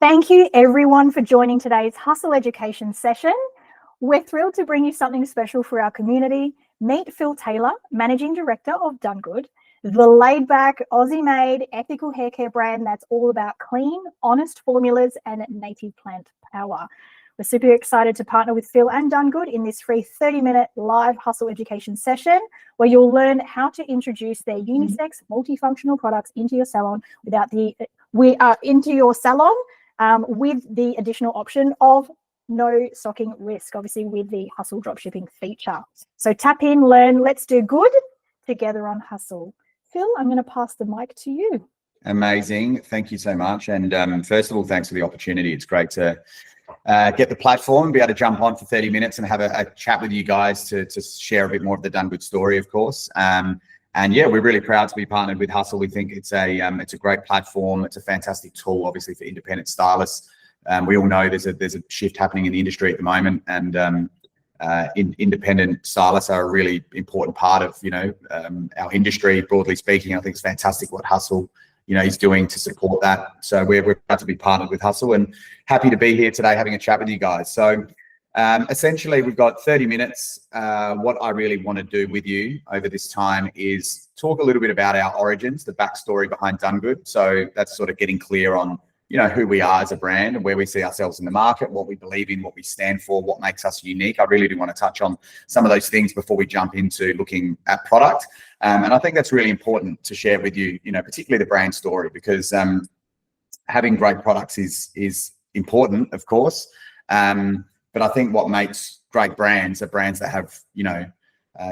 Thank you everyone for joining today's HUSL Education session. We're thrilled to bring you something special for our community. Meet Phil Taylor, Managing Director of DunGüd, the laid-back, Aussie-made, ethical haircare brand that's all about clean, honest formulas and native plant power. We're super excited to partner with Phil and DunGüd in this free 30-minute live HUSL Education session where you'll learn how to introduce their unisex, multifunctional products into your salon with the additional option of no stocking risk, obviously with the HUSL dropshipping feature. So tap in, learn, let's do good together on HUSL. Phil, I'm going to pass the mic to you. Amazing. Thank you so much. And first of all, thanks for the opportunity. It's great to get the platform, be able to jump on for 30 minutes and have a chat with you guys to share a bit more of the DunGüd story, of course. And yeah, we're really proud to be partnered with HUSL. We think it's a great platform. It's a fantastic tool, obviously, for independent stylists. We all know there's a shift happening in the industry at the moment, and independent stylists are a really important part of our industry, broadly speaking. I think it's fantastic what HUSL is doing to support that. So we're proud to be partnered with HUSL and happy to be here today having a chat with you guys. So essentially, we've got 30 minutes. What I really want to do with you over this time is talk a little bit about our origins, the backstory behind DunGüd. So that's sort of getting clear on who we are as a brand and where we see ourselves in the market, what we believe in, what we stand for, what makes us unique. I really do want to touch on some of those things before we jump into looking at product. And I think that's really important to share with you, particularly the brand story, because having great products is important, of course. But I think what makes great brands are brands that have,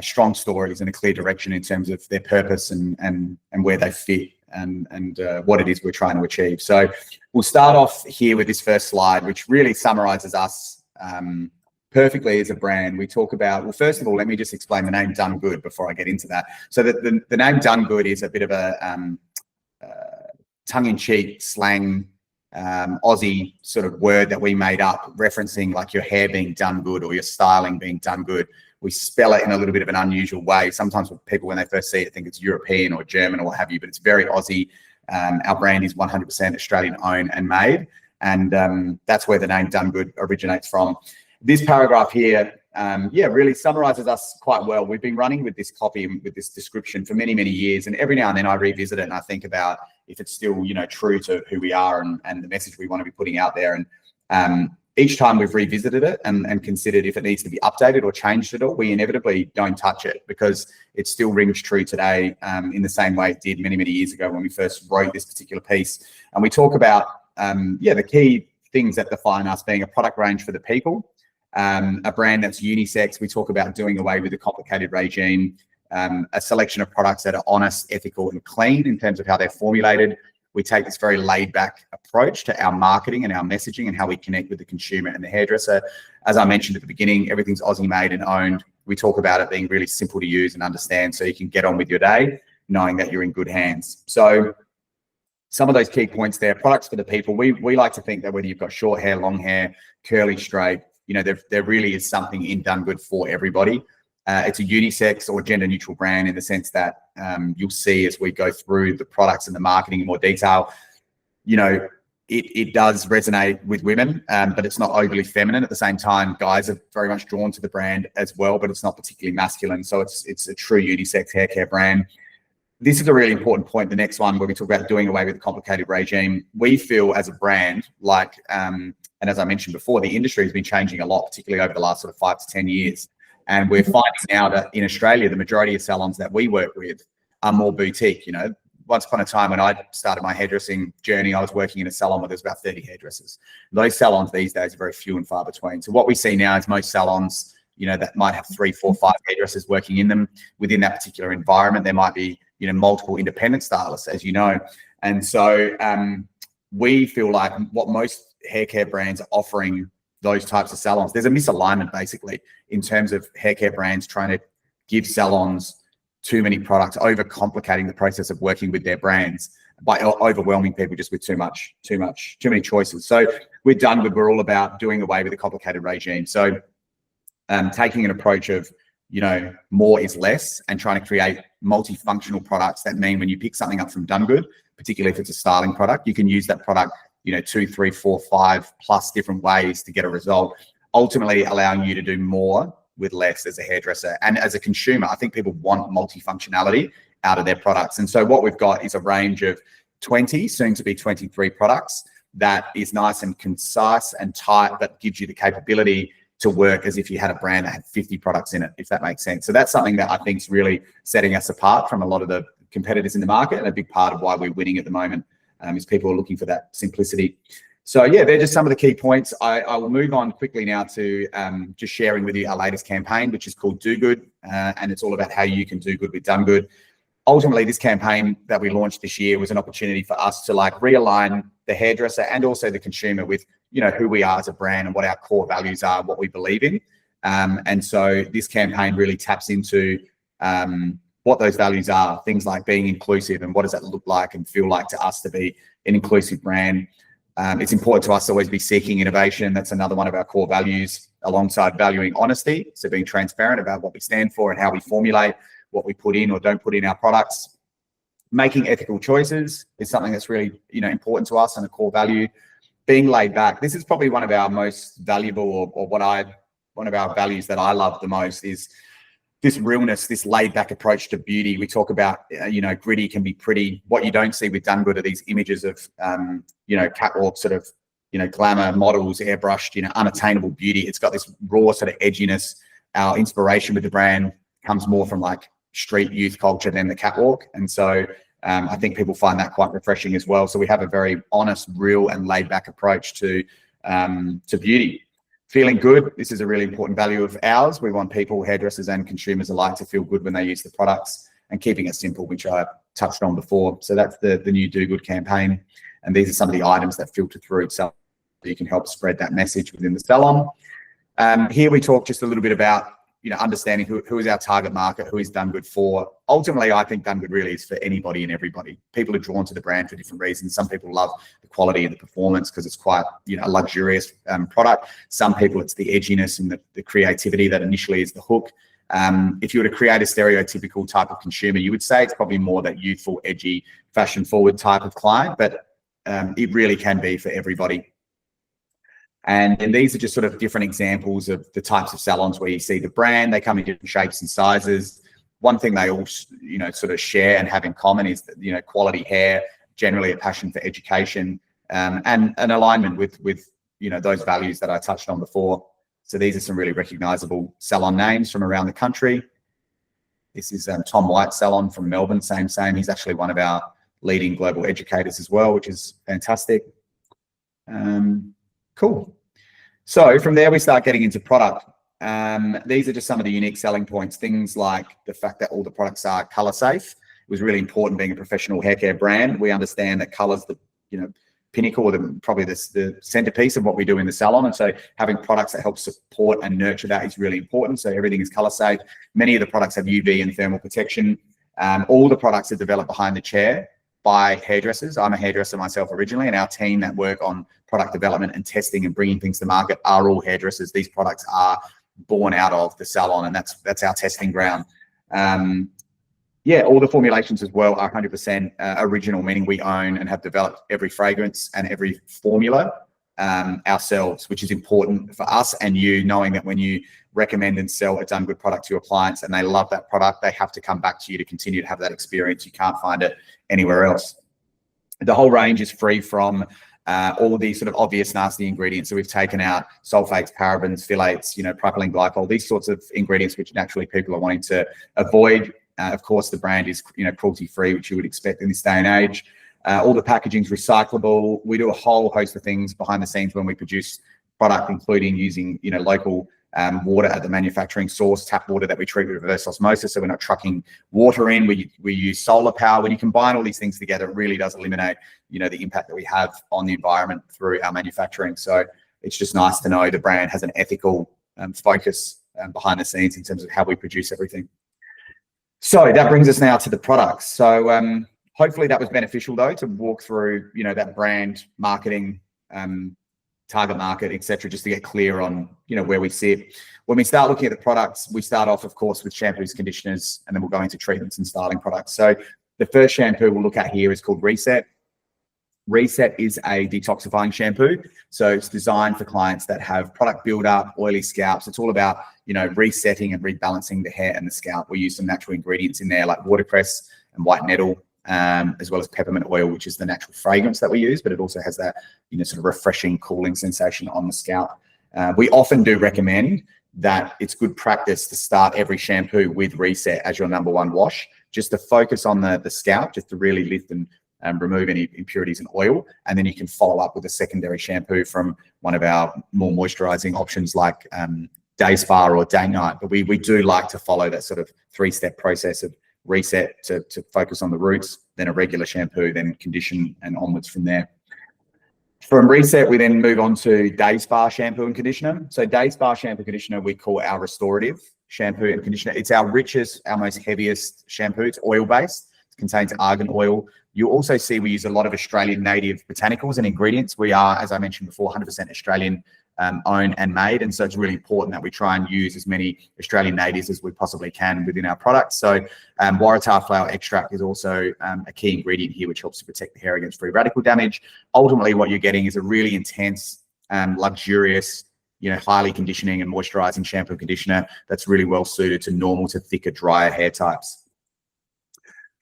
strong stories and a clear direction in terms of their purpose and where they fit and what it is we're trying to achieve. So we'll start off here with this first slide, which really summarizes us perfectly as a brand. We talk about, well, first of all, let me just explain the name DunGüd before I get into that. So the name DunGüd is a bit of a tongue-in-cheek slang Aussie sort of word that we made up, referencing like your hair being done good or your styling being done good. We spell it in a little bit of an unusual way. Sometimes people, when they first see it, think it's European or German or what have you, but it's very Aussie. Our brand is 100% Australian owned and made. And that's where the name DunGüd originates from. This paragraph here, really summarizes us quite well. We've been running with this copy and with this description for many, many years. And every now and then I revisit it and I think about if it's still, true to who we are and the message we want to be putting out there. And each time we've revisited it and considered if it needs to be updated or changed at all, we inevitably don't touch it because it still rings true today in the same way it did many, many years ago when we first wrote this particular piece. And we talk about, the key things that define us being a product range for the people, a brand that's unisex. We talk about doing away with the complicated regime, a selection of products that are honest, ethical, and clean in terms of how they're formulated. We take this very laid-back approach to our marketing and our messaging and how we connect with the consumer and the hairdresser. As I mentioned at the beginning, everything's Aussie-made and owned. We talk about it being really simple to use and understand so you can get on with your day knowing that you're in good hands. So some of those key points there, products for the people. We like to think that whether you've got short hair, long hair, curly, straight, there really is something in DunGüd for everybody. It's a unisex or gender neutral brand in the sense that you'll see as we go through the products and the marketing in more detail, it does resonate with women, but it's not overly feminine. At the same time, guys are very much drawn to the brand as well, but it's not particularly masculine. So it's a true unisex hair care brand. This is a really important point. The next one, where we talk about doing away with the complicated regime. We feel as a brand like, and as I mentioned before, the industry has been changing a lot, particularly over the last sort of 5 to 10 years. And we're finding now that in Australia, the majority of salons that we work with are more boutique. Once upon a time when I started my hairdressing journey, I was working in a salon where there's about 30 hairdressers. Those salons these days are very few and far between. So what we see now is most salons, that might have 3, 4, 5 hairdressers working in them. Within that particular environment, there might be, multiple independent stylists, as you know. And so we feel like what most hair care brands are offering those types of salons, there's a misalignment basically in terms of hair care brands trying to give salons too many products, overcomplicating the process of working with their brands by overwhelming people just with too many choices. So with DunGüd, we're all about doing away with the complicated regime. So taking an approach of, more is less and trying to create multifunctional products that mean when you pick something up from DunGüd, particularly if it's a styling product, you can use that product 2, 3, 4, 5 plus different ways to get a result, ultimately allowing you to do more with less as a hairdresser. And as a consumer, I think people want multifunctionality out of their products. And so what we've got is a range of 20, soon to be 23 products that is nice and concise and tight, but gives you the capability to work as if you had a brand that had 50 products in it, if that makes sense. So that's something that I think is really setting us apart from a lot of the competitors in the market, and a big part of why we're winning at the moment is people are looking for that simplicity. So yeah, they're just some of the key points. I will move on quickly now to just sharing with you our latest campaign, which is called Do Good, and it's all about how you can do good with DunGüd. Ultimately, this campaign that we launched this year was an opportunity for us to realign the hairdresser and also the consumer with, who we are as a brand and what our core values are, what we believe in. And so this campaign really taps into what those values are, things like being inclusive and what does that look like and feel like to us to be an inclusive brand. It's important to us to always be seeking innovation. That's another one of our core values, alongside valuing honesty. So being transparent about what we stand for and how we formulate what we put in or don't put in our products. Making ethical choices is something that's really, important to us and a core value. Being laid back. This is probably one of our most valuable, or one of our values that I love the most is this realness, this laid back approach to beauty. We talk about, gritty can be pretty. What you don't see with DunGüd are these images of, catwalk sort of, glamour models, airbrushed, unattainable beauty. It's got this raw sort of edginess. Our inspiration with the brand comes more from street youth culture than the catwalk. And so I think people find that quite refreshing as well. So we have a very honest, real and laid back approach to beauty. Feeling good. This is a really important value of ours. We want people, hairdressers and consumers alike, to feel good when they use the products, and keeping it simple, which I touched on before. So that's the new Do Good campaign. And these are some of the items that filter through so you can help spread that message within the salon. Here we talk just a little bit about understanding who is our target market, who is DunGüd for. Ultimately, I think DunGüd really is for anybody and everybody. People are drawn to the brand for different reasons. Some people love the quality and the performance because it's quite, a luxurious product. Some people, it's the edginess and the creativity that initially is the hook. If you were to create a stereotypical type of consumer, you would say it's probably more that youthful, edgy, fashion-forward type of client, but it really can be for everybody. And these are just sort of different examples of the types of salons where you see the brand. They come in different shapes and sizes. One thing they all, sort of share and have in common is that, quality hair, generally a passion for education, and an alignment with those values that I touched on before. So these are some really recognizable salon names from around the country. This is Tom White's salon from Melbourne, same. He's actually one of our leading global educators as well, which is fantastic. Cool. So from there, we start getting into product. These are just some of the unique selling points, things like the fact that all the products are color safe. It was really important being a professional hair care brand. We understand that color's the, pinnacle, or probably the centerpiece of what we do in the salon. And so having products that help support and nurture that is really important. So everything is color safe. Many of the products have UV and thermal protection. All the products are developed behind the chair by hairdressers. I'm a hairdresser myself originally, and our team that work on product development and testing and bringing things to market are all hairdressers. These products are born out of the salon, and that's our testing ground. All the formulations as well are 100% original, meaning we own and have developed every fragrance and every formula ourselves, which is important for us and you, knowing that when you recommend and sell a DunGüd product to your clients and they love that product, they have to come back to you to continue to have that experience. You can't find it anywhere else. The whole range is free from all of these sort of obvious nasty ingredients. So we've taken out sulfates, parabens, phthalates, propylene glycol, these sorts of ingredients which naturally people are wanting to avoid. Of course, the brand is cruelty-free, which you would expect in this day and age. All the packaging is recyclable. We do a whole host of things behind the scenes when we produce product, including using local water at the manufacturing source, tap water that we treat with reverse osmosis, so we're not trucking water in. We use solar power. When you combine all these things together, it really does eliminate the impact that we have on the environment through our manufacturing. So it's just nice to know the brand has an ethical focus behind the scenes in terms of how we produce everything. So that brings us now to the products. So hopefully that was beneficial though, to walk through that brand marketing, target market, etc., just to get clear on where we sit. When we start looking at the products, we start off, of course, with shampoos, conditioners, and then we'll go into treatments and styling products. So the first shampoo we'll look at here is called Reset. Reset is a detoxifying shampoo. So it's designed for clients that have product buildup, oily scalps. It's all about, you know, resetting and rebalancing the hair and the scalp. We use some natural ingredients in there like watercress and white nettle, as well as peppermint oil, which is the natural fragrance that we use, but it also has that, you know, sort of refreshing, cooling sensation on the scalp. We often do recommend that it's good practice to start every shampoo with Reset as your #1 wash, just to focus on the scalp, just to really lift and remove any impurities and oil. And then you can follow up with a secondary shampoo from one of our more moisturizing options like Day Spa or Day Night. But we do like to follow that sort of 3-step process of Reset to focus on the roots, then a regular shampoo, then condition, and onwards from there. From Reset, we then move on to Day Spa shampoo and conditioner. So Day Spa shampoo and conditioner, we call our restorative shampoo and conditioner. It's our richest, our most heaviest shampoo. It's oil-based. It contains argan oil. You also see we use a lot of Australian native botanicals and ingredients. We are, as I mentioned before, 100% Australian owned and made. And so it's really important that we try and use as many Australian natives as we possibly can within our products. So Waratah flower extract is also a key ingredient here, which helps to protect the hair against free radical damage. Ultimately, what you're getting is a really intense, luxurious, you know, highly conditioning and moisturizing shampoo and conditioner that's really well suited to normal to thicker, drier hair types.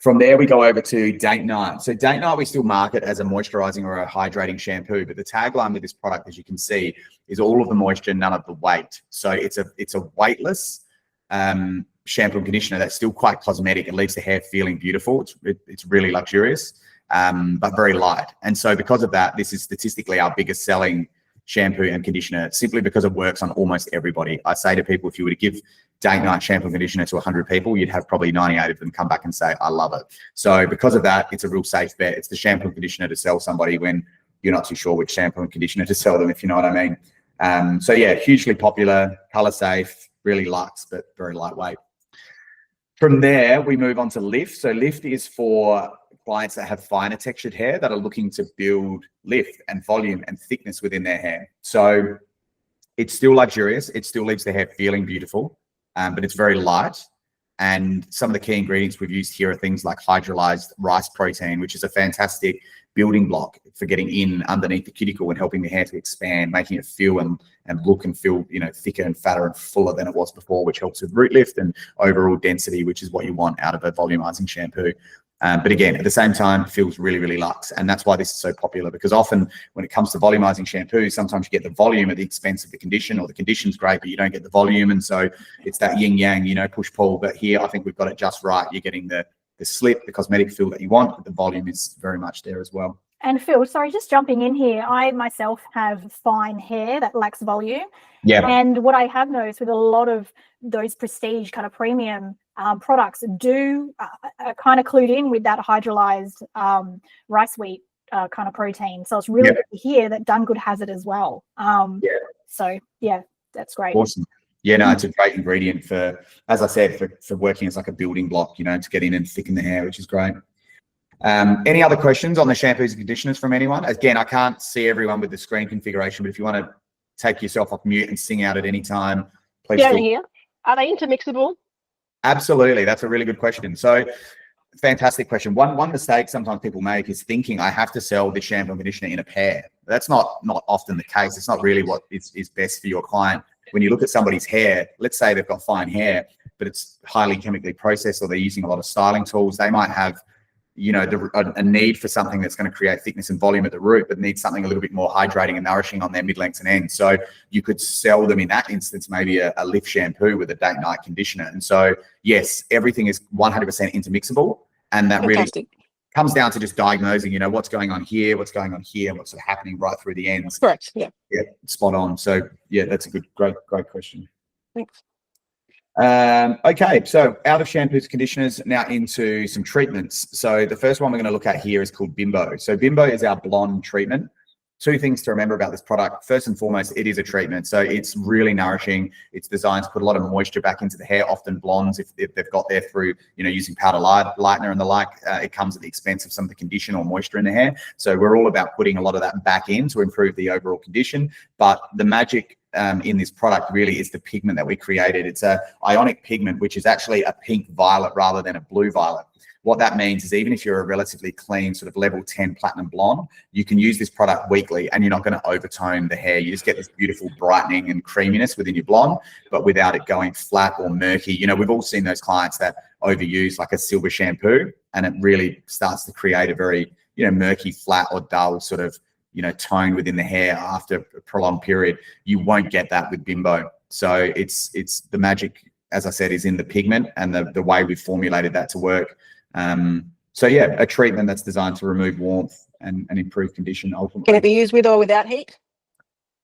From there, we go over to Date Night. So Date Night, we still market as a moisturizing or a hydrating shampoo, but the tagline with this product, as you can see, is all of the moisture, none of the weight. So it's a weightless shampoo and conditioner that's still quite cosmetic. It leaves the hair feeling beautiful. It's really luxurious, but very light. And so because of that, this is statistically our biggest selling shampoo and conditioner, simply because it works on almost everybody. I say to people, if you were to give Date Night shampoo and conditioner to 100 people, you'd have probably 98 of them come back and say, I love it. So because of that, it's a real safe bet. It's the shampoo and conditioner to sell somebody when you're not too sure which shampoo and conditioner to sell them, if you know what I mean. So yeah, hugely popular, color safe, really luxe, but very lightweight. From there, we move on to Lift. So Lift is for clients that have finer textured hair that are looking to build lift and volume and thickness within their hair. So it's still luxurious. It still leaves the hair feeling beautiful, but it's very light. And some of the key ingredients we've used here are things like hydrolyzed rice protein, which is a fantastic building block for getting in underneath the cuticle and helping the hair to expand, making it feel and look and feel, you know, thicker and fatter and fuller than it was before, which helps with root lift and overall density, which is what you want out of a volumizing shampoo. But again, at the same time, it feels really, really luxe. And that's why this is so popular, because often when it comes to volumizing shampoo, sometimes you get the volume at the expense of the condition, or the condition's great, but you don't get the volume. And so it's that yin yang, you know, push pull. But here, I think we've got it just right. You're getting the slip, the cosmetic feel that you want, but the volume is very much there as well. And Phil, sorry, just jumping in here, I myself have fine hair that lacks volume. Yeah. And what I have noticed with a lot of those prestige kind of premium products do kind of clued in with that hydrolyzed rice wheat kind of protein. So it's really good to hear that DunGüd has it as well. So yeah, that's great. Awesome. Yeah, no, it's a great ingredient for, as I said, for working as like a building block, you know, to get in and thicken the hair, which is great. Any other questions on the shampoos and conditioners from anyone? Again, I can't see everyone with the screen configuration, but if you want to take yourself off mute and sing out at any time, please. Yeah, here. Are they intermixable? Absolutely. That's a really good question. So fantastic question. One mistake sometimes people make is thinking I have to sell the shampoo and conditioner in a pair. That's not often the case. It's not really what is best for your client. When you look at somebody's hair, let's say they've got fine hair, but it's highly chemically processed, or they're using a lot of styling tools, they might have, you know, a need for something that's going to create thickness and volume at the root, but needs something a little bit more hydrating and nourishing on their mid-lengths and ends. So you could sell them in that instance, maybe a lift shampoo with a Date Night conditioner. And so, yes, everything is 100% intermixable. And that really comes down to just diagnosing, you know, what's going on here, what's going on here, what's sort of happening right through the ends. Correct. Yeah. Yeah, spot on. So yeah, that's a great question. Thanks. Okay, so out of shampoos, conditioners, now into some treatments. So the first one we're going to look at here is called Bimbo. So Bimbo is our blonde treatment. Two things to remember about this product. First and foremost, it is a treatment. So it's really nourishing. It's designed to put a lot of moisture back into the hair. Often blondes, if they've got there through, you know, using powder lightener and the like, it comes at the expense of some of the condition or moisture in the hair. So we're all about putting a lot of that back in to improve the overall condition. But the magic in this product really is the pigment that we created. It's a ionic pigment, which is actually a pink violet rather than a blue violet. What that means is even if you're a relatively clean sort of level 10 platinum blonde, you can use this product weekly and you're not going to overtone the hair. You just get this beautiful brightening and creaminess within your blonde, but without it going flat or murky. You know, we've all seen those clients that overuse like a silver shampoo, and it really starts to create a very, you know, murky, flat or dull sort of, you know, tone within the hair after a prolonged period. You won't get that with Bimbo. So it's the magic, as I said, is in the pigment and the way we've formulated that to work. So yeah, a treatment that's designed to remove warmth and improve condition ultimately. Can it be used with or without heat?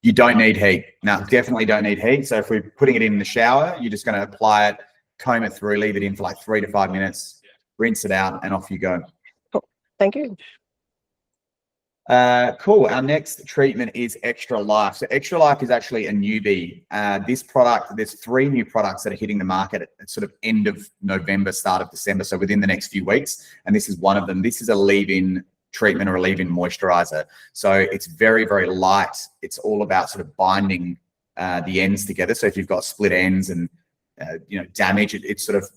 You don't need heat. No, definitely don't need heat. So if we're putting it in the shower, you're just going to apply it, comb it through, leave it in for like 3 to 5 minutes, rinse it out, and off you go. Cool. Thank you. Cool. Our next treatment is Extra Life. So Extra Life is actually a newbie. This product, there's 3 new products that are hitting the market at sort of end of November, start of December. So within the next few weeks. And this is one of them. This is a leave-in treatment or a leave-in moisturizer. So it's very, very light. It's all about sort of binding the ends together. So if you've got split ends and, you know, damage, it sort of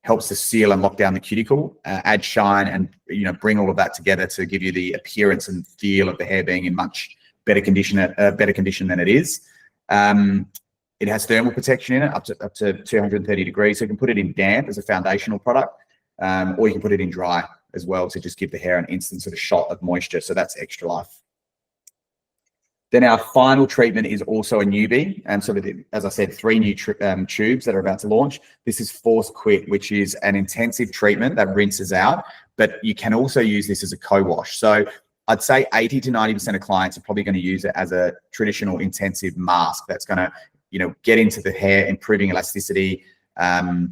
helps to seal and lock down the cuticle, add shine, and, you know, bring all of that together to give you the appearance and feel of the hair being in much better condition than it is. It has thermal protection in it up to 230 degrees. So you can put it in damp as a foundational product, or you can put it in dry as well to just give the hair an instant sort of shot of moisture. So that's Extra Life. Then our final treatment is also a newbie, and sort of, as I said, 3 new tubes that are about to launch. This is Force Quit, which is an intensive treatment that rinses out, but you can also use this as a co-wash. So I'd say 80 to 90% of clients are probably going to use it as a traditional intensive mask that's going to, you know, get into the hair, improving elasticity and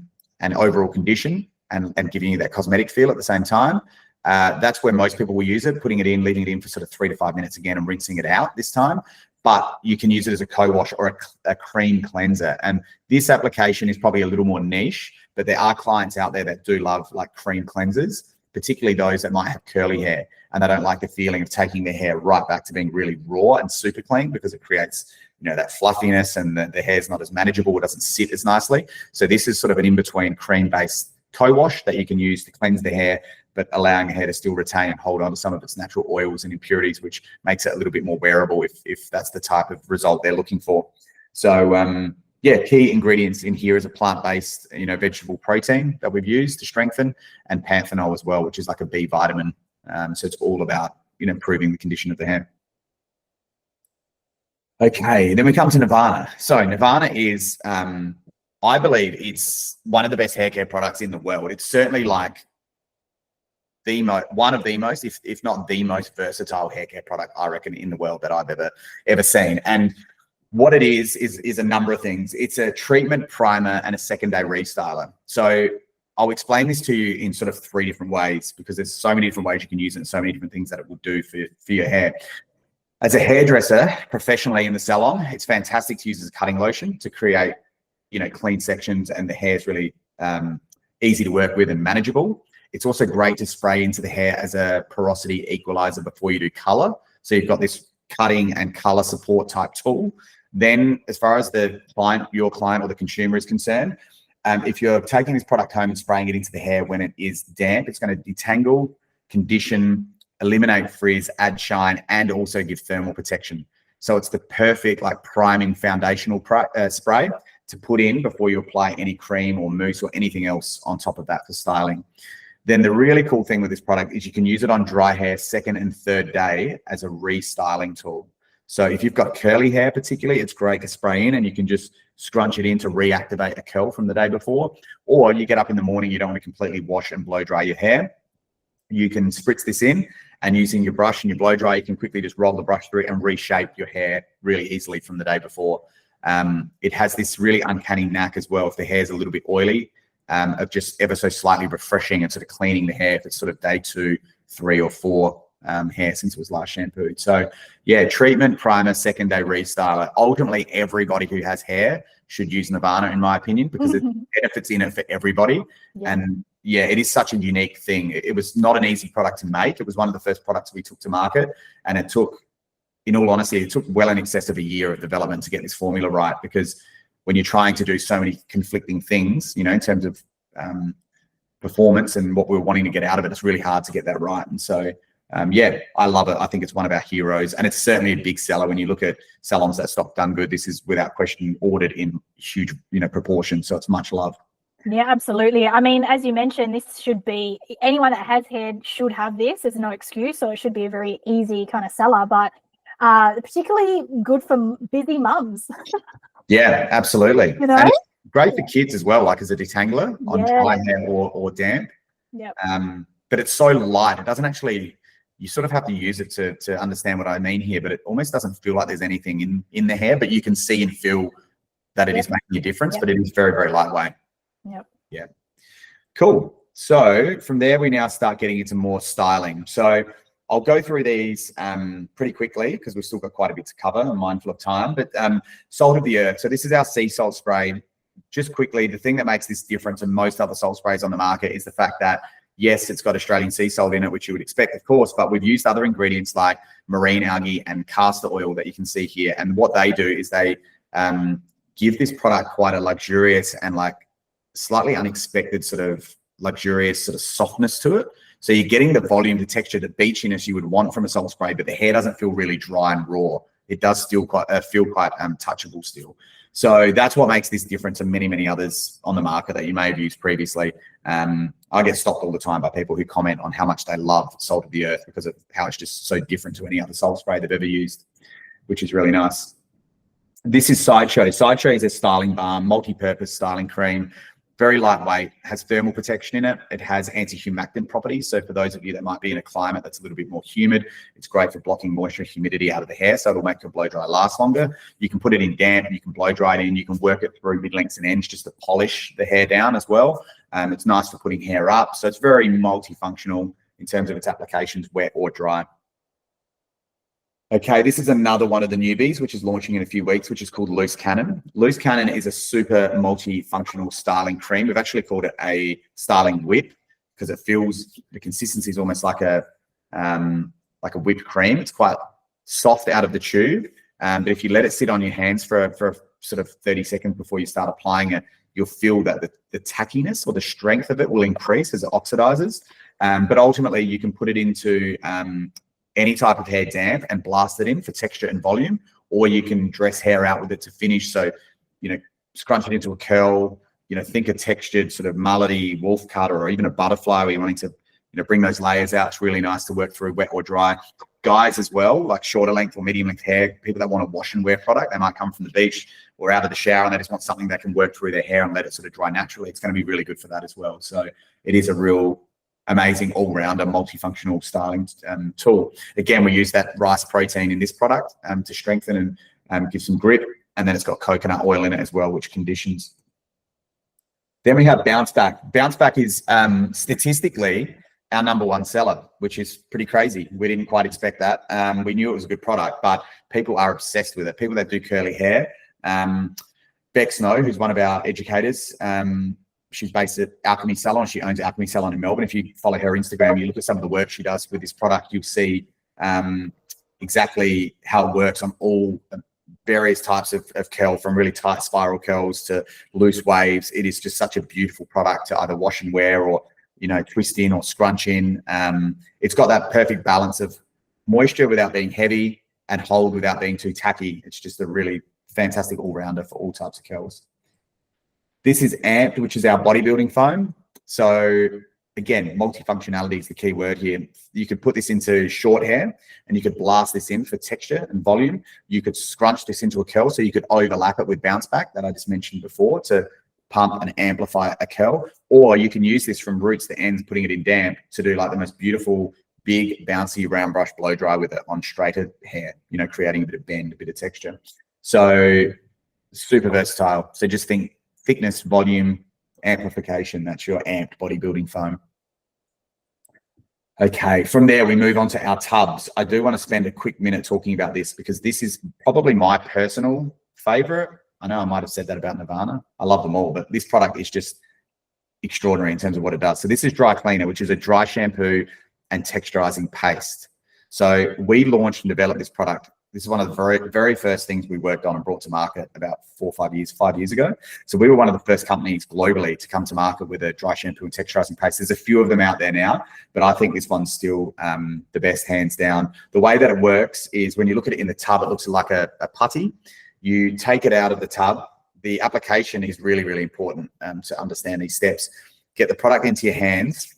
overall condition, and giving you that cosmetic feel at the same time. That's where most people will use it, putting it in, leaving it in for sort of 3 to 5 minutes again and rinsing it out this time. But you can use it as a co-wash or a cream cleanser. And this application is probably a little more niche, but there are clients out there that do love like cream cleansers, particularly those that might have curly hair and they don't like the feeling of taking their hair right back to being really raw and super clean, because it creates, you know, that fluffiness and the hair's not as manageable, it doesn't sit as nicely. So this is sort of an in-between cream-based co-wash that you can use to cleanse the hair, but allowing the hair to still retain and hold on to some of its natural oils and impurities, which makes it a little bit more wearable if that's the type of result they're looking for. So yeah, key ingredients in here is a plant-based, you know, vegetable protein that we've used to strengthen, and panthenol as well, which is like a B vitamin. So it's all about, you know, improving the condition of the hair. Okay, then we come to Nirvana. So Nirvana is, I believe it's one of the best hair care products in the world. It's certainly like one of the most, if not the most versatile hair care product, I reckon, in the world that I've ever seen. And what it is a number of things. It's a treatment, primer, and a second-day restyler. So I'll explain this to you in sort of 3 different ways, because there's so many different ways you can use it and so many different things that it will do for your hair. As a hairdresser, professionally in the salon, it's fantastic to use as a cutting lotion to create, you know, clean sections, and the hair is really easy to work with and manageable. It's also great to spray into the hair as a porosity equalizer before you do color. So you've got this cutting and color support type tool. Then as far as the client, your client or the consumer is concerned, if you're taking this product home and spraying it into the hair when it is damp, it's going to detangle, condition, eliminate frizz, add shine, and also give thermal protection. So it's the perfect like priming foundational spray to put in before you apply any cream or mousse or anything else on top of that for styling. Then the really cool thing with this product is you can use it on dry hair 2nd and 3rd day as a restyling tool. So if you've got curly hair particularly, it's great to spray in and you can just scrunch it in to reactivate a curl from the day before. Or you get up in the morning, you don't want to completely wash and blow dry your hair. You can spritz this in, and using your brush and your blow dry, you can quickly just roll the brush through it and reshape your hair really easily from the day before. It has this really uncanny knack as well, if the hair's a little bit oily, of just ever so slightly refreshing and sort of cleaning the hair if it's sort of day 2, 3, or 4 hair since it was last shampooed. So yeah, treatment, primer, 2nd-day restyler. Ultimately, everybody who has hair should use Nirvana, in my opinion, because it benefits in it for everybody. Yeah. And yeah, it is such a unique thing. It was not an easy product to make. It was one of the first products we took to market, and it took, in all honesty, it took well in excess of a year of development to get this formula right, because when you're trying to do so many conflicting things, you know, in terms of performance and what we're wanting to get out of it, it's really hard to get that right. And so, yeah, I love it. I think it's one of our heroes, and it's certainly a big seller. When you look at salons that stock DunGüd, this is without question ordered in huge, proportion. So it's much loved. Yeah, absolutely. I mean, as you mentioned, this should be, anyone that has hair should have this. There's no excuse. So it should be a very easy kind of seller, but particularly good for busy mums. Yeah, absolutely. You know? And it's great for kids as well, like as a detangler on dry hair or damp. Yeah. But it's so light. It doesn't actually, you sort of have to use it to understand what I mean here, but it almost doesn't feel like there's anything in the hair, but you can see and feel that it is making a difference, but it is very, very lightweight. Yep. Yeah. Cool. So from there, we now start getting into more styling. So I'll go through these pretty quickly because we've still got quite a bit to cover. I'm mindful of time, but salt of the earth. So this is our sea salt spray. Just quickly, the thing that makes this different to most other salt sprays on the market is the fact that, yes, it's got Australian sea salt in it, which you would expect, of course, but we've used other ingredients like marine algae and castor oil that you can see here. And what they do is they give this product quite a luxurious and like slightly unexpected sort of luxurious sort of softness to it. So you're getting the volume, the texture, the beachiness you would want from a salt spray, but the hair doesn't feel really dry and raw. It does still feel quite touchable still. So that's what makes this different to many, many others on the market that you may have used previously. I get stopped all the time by people who comment on how much they love salt of the earth because of how it's just so different to any other salt spray they've ever used, which is really nice. This is Sideshow. Sideshow is a styling balm, multi-purpose styling cream. Very lightweight, has thermal protection in it. It has anti-humectant properties. So for those of you that might be in a climate that's a little bit more humid, it's great for blocking moisture and humidity out of the hair. So it'll make your blow dry last longer. You can put it in damp, you can blow dry it in, you can work it through mid-lengths and ends just to polish the hair down as well. It's nice for putting hair up. So it's very multifunctional in terms of its applications, wet or dry. Okay, this is another one of the newbies, which is launching in a few weeks, which is called Loose Cannon. Loose Cannon is a super multifunctional styling cream. We've actually called it a styling whip because it feels, the consistency is almost like a whipped cream. It's quite soft out of the tube, but if you let it sit on your hands for sort of 30 seconds before you start applying it, you'll feel that the tackiness or the strength of it will increase as it oxidizes. But ultimately, you can put it into any type of hair damp and blast it in for texture and volume, or you can dress hair out with it to finish. So, scrunch it into a curl, think a textured sort of mullety wolf cut or even a butterfly where you're wanting to, bring those layers out. It's really nice to work through wet or dry. Guys as well, like shorter length or medium length hair, people that want a wash and wear product, they might come from the beach or out of the shower and they just want something that can work through their hair and let it sort of dry naturally. It's going to be really good for that as well. So it is a real amazing all-rounder multifunctional styling tool. Again, we use that rice protein in this product to strengthen and give some grip, and then it's got coconut oil in it as well, which conditions. Then we have Bounce Back. Bounce Back is statistically our #1 seller, which is pretty crazy. We didn't quite expect that. We knew it was a good product, but people are obsessed with it. People that do curly hair. Beck Snow, who's one of our educators, she's based at Alchemy Salon. She owns Alchemy Salon in Melbourne. If you follow her Instagram, you look at some of the work she does with this product, you'll see exactly how it works on all various types of curl, from really tight spiral curls to loose waves. It is just such a beautiful product to either wash and wear or, twist in or scrunch in. It's got that perfect balance of moisture without being heavy and hold without being too tacky. It's just a really fantastic all-rounder for all types of curls. This is Amped, which is our bodybuilding foam. So again, multifunctionality is the key word here. You could put this into short hair and you could blast this in for texture and volume. You could scrunch this into a curl, so you could overlap it with Bounce Back that I just mentioned before to pump and amplify a curl. Or you can use this from roots to ends, putting it in damp to do like the most beautiful, big, bouncy round brush blow dry with it on straighter hair, creating a bit of bend, a bit of texture. So super versatile. So just think thickness, volume, amplification. That's your Amped bodybuilding foam. Okay, from there we move on to our tubs. I do want to spend a quick minute talking about this because this is probably my personal favorite. I know I might have said that about Nirvana. I love them all, but this product is just extraordinary in terms of what it does. So this is Dry Cleaner, which is a dry shampoo and texturizing paste. So we launched and developed this product This is one of the very first things we worked on and brought to market about 5 years ago. So we were one of the first companies globally to come to market with a dry shampoo and texturizing paste. There's a few of them out there now, but I think this one's still the best, hands down. The way that it works is when you look at it in the tub, it looks like a putty. You take it out of the tub. The application is really, really important to understand these steps. Get the product into your hands.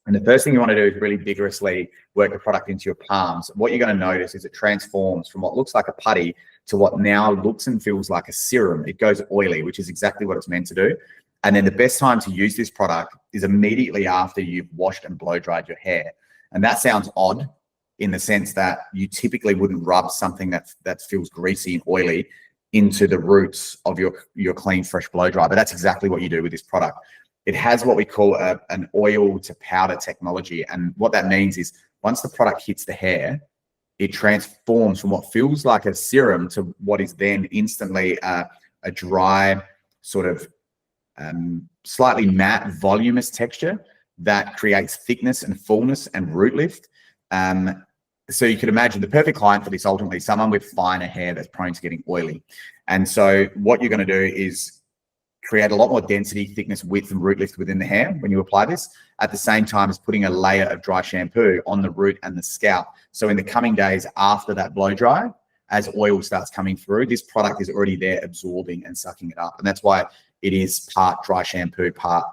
And the first thing you want to do is really vigorously work the product into your palms. What you're going to notice is it transforms from what looks like a putty to what now looks and feels like a serum. It goes oily, which is exactly what it's meant to do. And then the best time to use this product is immediately after you've washed and blow dried your hair. And that sounds odd in the sense that you typically wouldn't rub something that feels greasy and oily into the roots of your clean, fresh blow dry. But that's exactly what you do with this product. It has what we call an oil to powder technology. And what that means is once the product hits the hair, it transforms from what feels like a serum to what is then instantly a dry, sort of slightly matte, voluminous texture that creates thickness and fullness and root lift. So you could imagine the perfect client for this ultimately is someone with finer hair that's prone to getting oily. And so what you're going to do is create a lot more density, thickness, width, and root lift within the hair when you apply this, at the same time as putting a layer of dry shampoo on the root and the scalp. So in the coming days after that blow dry, as oil starts coming through, this product is already there absorbing and sucking it up. And that's why it is part dry shampoo, part,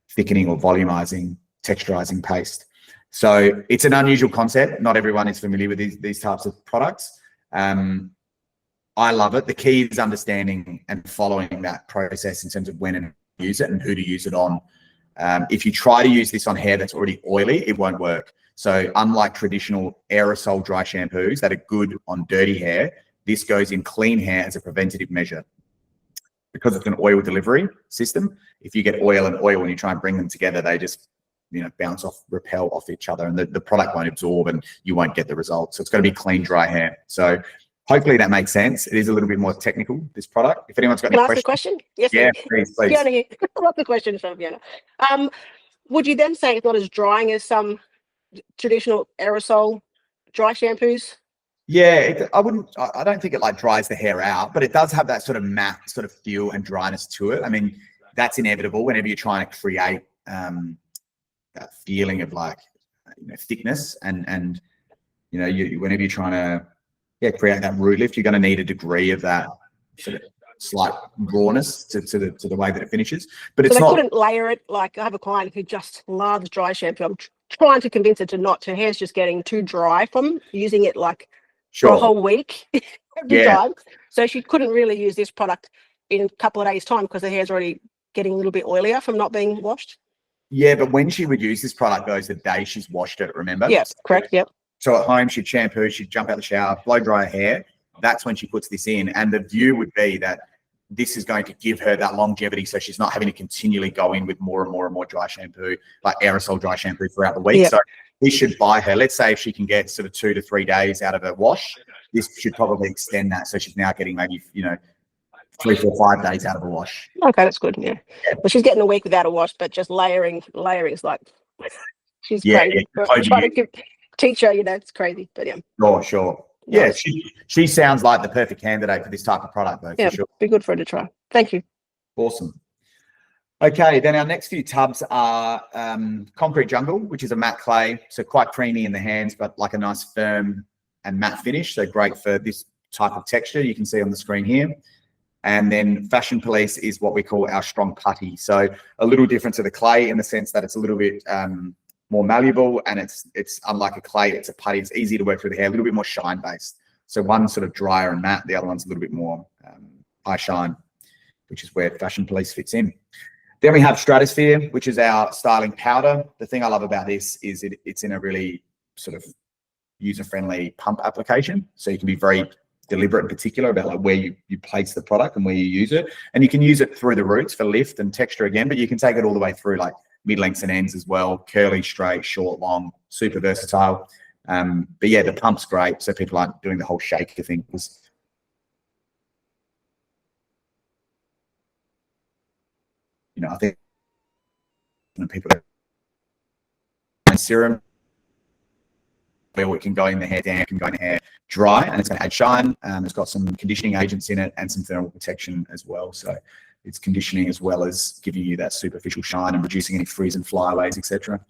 thickening or volumizing, texturizing paste. So it's an unusual concept. Not everyone is familiar with these types of products. I love it. The key is understanding and following that process in terms of when and use it and who to use it on. If you try to use this on hair that's already oily, it won't work. So unlike traditional aerosol dry shampoos that are good on dirty hair, this goes in clean hair as a preventative measure. Because it's an oil delivery system, if you get oil and oil when you try and bring them together, they just bounce off, repel off each other, and the product won't absorb and you won't get the results. So it's got to be clean, dry hair. So hopefully that makes sense. It is a little bit more technical, this product. If anyone's got any questions. Can I ask a question? Yes, yeah, please. Fiona here. I love the question from Fiona. Would you then say it's not as drying as some traditional aerosol dry shampoos? Yeah, I don't think it like dries the hair out, but it does have that sort of matte sort of feel and dryness to it. I mean, that's inevitable whenever you're trying to create that feeling of like, thickness and whenever you're trying to create that root lift, you're going to need a degree of that sort of slight rawness to the way that it finishes. But it's so not. Couldn't layer it. Like I have a client who just loves dry shampoo. I'm trying to convince her to not. Her hair's just getting too dry from using it like for a whole week every time. So she couldn't really use this product in a couple of days' time because her hair's already getting a little bit oilier from not being washed. Yeah, but when she would use this product, though, is the day she's washed it, remember? Yes, correct, yep. So at home, she'd shampoo, she'd jump out the shower, blow dry her hair. That's when she puts this in. And the view would be that this is going to give her that longevity so she's not having to continually go in with more and more and more dry shampoo, like aerosol dry shampoo throughout the week. Yep. So we should buy her, let's say if she can get sort of 2 to 3 days out of her wash, this should probably extend that. So she's now getting maybe, 3, 4, 5 days out of a wash. Okay, that's good. Yeah. Well, she's getting a week without a wash, but just layering is like she's crazy. Trying to teach her, it's crazy. But yeah. Sure. Yeah, she sounds like the perfect candidate for this type of product, though. Yeah, for sure. Be good for her to try. Thank you. Awesome. Okay, then our next few tubs are Concrete Jungle, which is a matte clay, so quite creamy in the hands, but like a nice firm and matte finish. So great for this type of texture. You can see on the screen here. And then Fashion Police is what we call our strong putty. So a little different to the clay in the sense that it's a little bit more malleable, and it's unlike a clay, it's a putty. It's easy to work through the hair, a little bit more shine based. So one's sort of drier and matte, the other one's a little bit more high shine, which is where Fashion Police fits in. Then we have Stratosphere, which is our styling powder. The thing I love about this is it's in a really sort of user-friendly pump application. So you can be very deliberate and particular about like where you place the product and where you use it. And you can use it through the roots for lift and texture again, but you can take it all the way through like mid-lengths and ends as well, curly, straight, short, long, super versatile. But yeah, the pump's great. So people aren't doing the whole shaker thing. I think people serum oil. It can go in the hair damp, it can go in the hair dry, and it's going to add shine. It's got some conditioning agents in it and some thermal protection as well. So it's conditioning as well as giving you that superficial shine and reducing any frizz and flyaways, etc.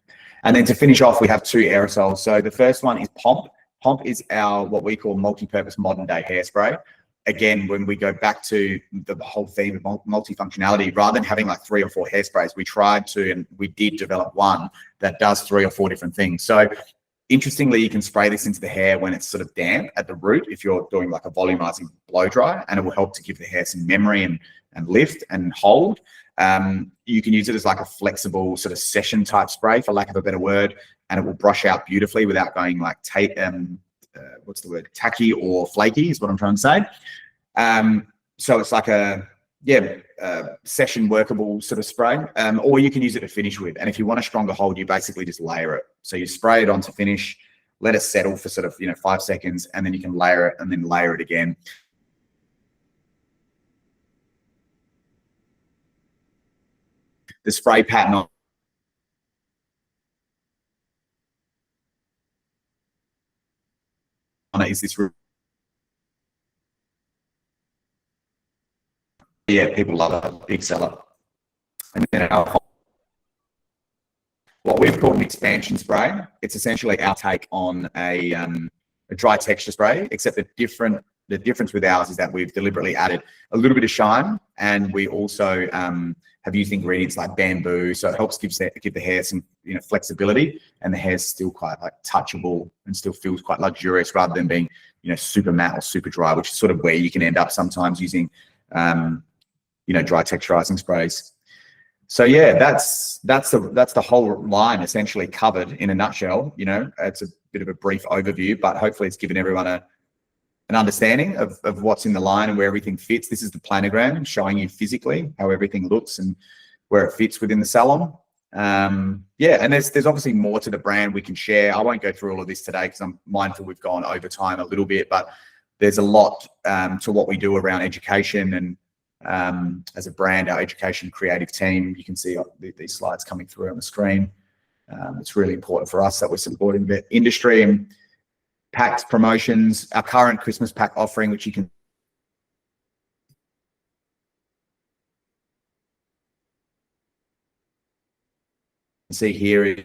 And then to finish off, we have 2 aerosols. So the first one is Pomp. Pomp is our what we call multi-purpose modern day hairspray. Again, when we go back to the whole theme of multifunctionality, rather than having like 3 or 4 hairsprays, we tried to, and we did develop one that does 3 or 4 different things. So interestingly, you can spray this into the hair when it's sort of damp at the root if you're doing like a volumizing blow dry, and it will help to give the hair some memory and lift and hold. You can use it as like a flexible sort of session type spray, for lack of a better word, and it will brush out beautifully without going like what's the word, tacky or flaky is what I'm trying to say. So it's like a session workable sort of spray, or you can use it to finish with. And if you want a stronger hold, you basically just layer it. So you spray it on to finish, let it settle for sort of 5 seconds, and then you can layer it and then layer it again. The spray pattern on it is this. Yeah, people love it, big seller. And then what we've called an expansion spray. It's essentially our take on a dry texture spray, except the difference with ours is that we've deliberately added a little bit of shine, and we also have used ingredients like bamboo, so it helps give the hair some flexibility, and the hair's still quite like touchable and still feels quite luxurious, rather than being super matte or super dry, which is sort of where you can end up sometimes using dry texturizing sprays. So yeah, that's the whole line essentially covered in a nutshell. It's a bit of a brief overview, but hopefully it's given everyone an understanding of what's in the line and where everything fits. This is the planogram showing you physically how everything looks and where it fits within the salon. And there's obviously more to the brand we can share. I won't go through all of this today because I'm mindful we've gone over time a little bit, but there's a lot to what we do around education, and as a brand, our education creative team, you can see these slides coming through on the screen. It's really important for us that we're supporting the industry and packs, promotions, our current Christmas pack offering, which you can see here is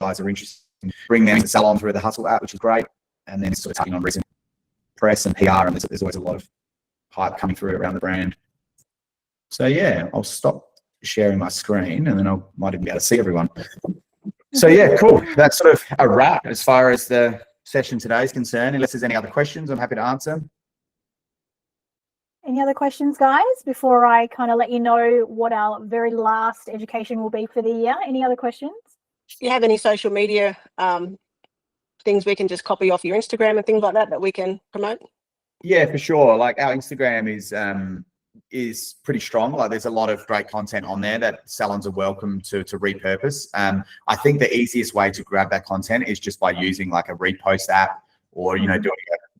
guys are interested in bringing them to the salon through the HUSL app, which is great. And then sort of touching on recent press and PR, and there's always a lot of hype coming through around the brand. So yeah, I'll stop sharing my screen, and then I might even be able to see everyone. So yeah, cool. That's sort of a wrap as far as the session today is concerned. Unless there's any other questions, I'm happy to answer. Any other questions, guys, before I kind of let you know what our very last education will be for the year? Any other questions? Do you have any social media things we can just copy off your Instagram and things like that we can promote? Yeah, for sure. Like our Instagram is pretty strong. Like there's a lot of great content on there that salons are welcome to repurpose. I think the easiest way to grab that content is just by using like a repost app, or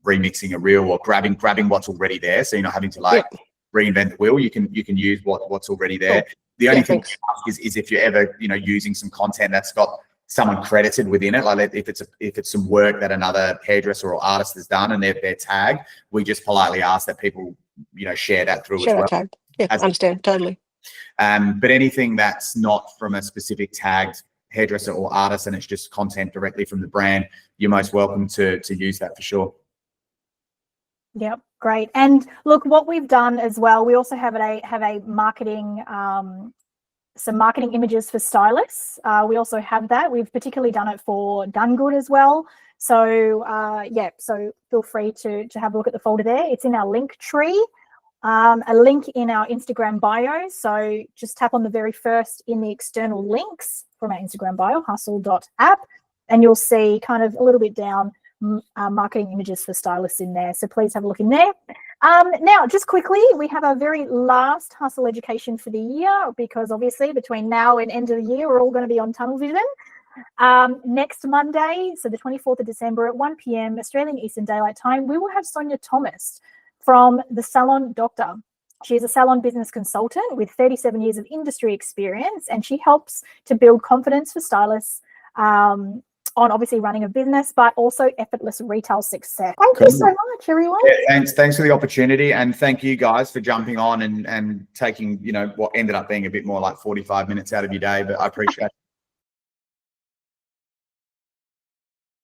remixing a reel, or grabbing what's already there, so you're not having to reinvent the wheel. You can use what's already there. Cool. The only thing to ask is if you're ever using some content that's got someone credited within it, like if it's some work that another hairdresser or artist has done and they're tagged, we just politely ask that people share that through as well. Tag. Yeah, I understand totally. But anything that's not from a specific tagged hairdresser or artist, and it's just content directly from the brand, you're most welcome to use that for sure. Yep, great. And look, what we've done as well, we also have a marketing, some marketing images for stylists. We also have that. We've particularly done it for DunGüd as well. So so feel free to have a look at the folder there. It's in our link tree, a link in our Instagram bio. So just tap on the very first in the external links from our Instagram bio, husl.app, and you'll see kind of a little bit down marketing images for stylists in there. So please have a look in there. Now, just quickly, we have our very last HUSL education for the year, because obviously between now and end of the year, we're all going to be on tunnel vision. Next Monday, so the 24th of December at 1 p.m. Australian Eastern Daylight Time, we will have Sonia Thomas from the Salon Doctor. She's a salon business consultant with 37 years of industry experience, and she helps to build confidence for stylists on obviously running a business, but also effortless retail success. Thank you so much, everyone. Yeah, thanks for the opportunity, and thank you guys for jumping on and taking, you know, what ended up being a bit more like 45 minutes out of your day, but I appreciate it.